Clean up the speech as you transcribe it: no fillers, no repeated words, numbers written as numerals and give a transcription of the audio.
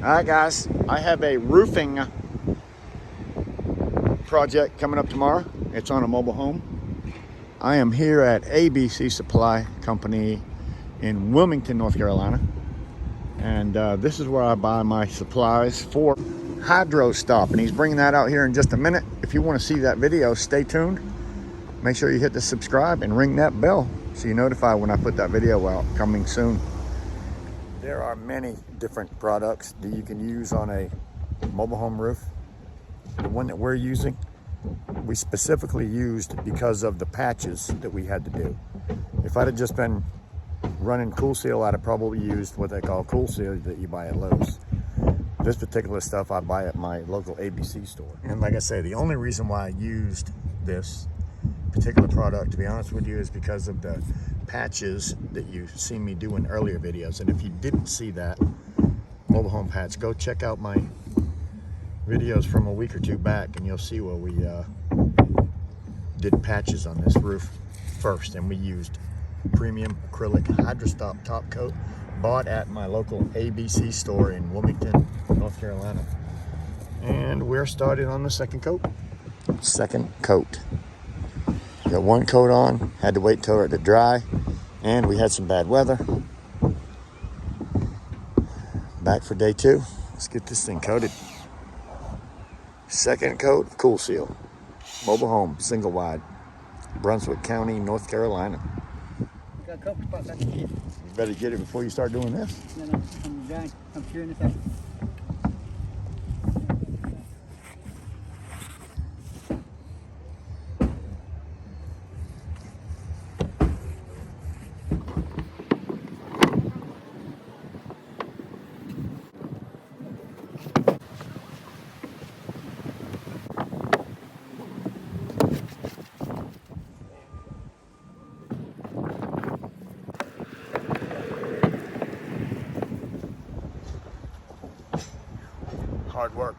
Alright guys, I have a roofing project coming up tomorrow. It's on a mobile home. I am here at ABC Supply Company in Wilmington, North Carolina. And this is where I buy my supplies for hydro stop. And he's bringing that out here in just a minute. If you want to see that video, stay tuned. Make sure you hit the subscribe and ring that bell so you're notified when I put that video out coming soon. There are many different products that you can use on a mobile home roof. The one that we're using, we specifically used because of the patches that we had to do. If I'd have just been running Cool Seal, I'd have probably used what they call Cool Seal that you buy at Lowe's. This particular stuff I buy at my local ABC store. And like I say, the only reason why I used this particular product, to be honest with you, is because of the patches that you've seen me do in earlier videos. And if you didn't see that mobile home patch, go check out my videos from a week or two back and you'll see where we did patches on this roof first. And we used premium acrylic hydrostop top coat bought at my local ABC store in Wilmington, North Carolina. And we're started on the second coat. Got one coat on, had to wait till it to dry, and we had some bad weather. Back for day two. Let's get this thing coated. Second coat of Cool Seal. Mobile home, single wide. Brunswick County, North Carolina. Got a couple spots I can get. You better get it before you start doing this. No, I'm drying. I'm curing this up. Hard work.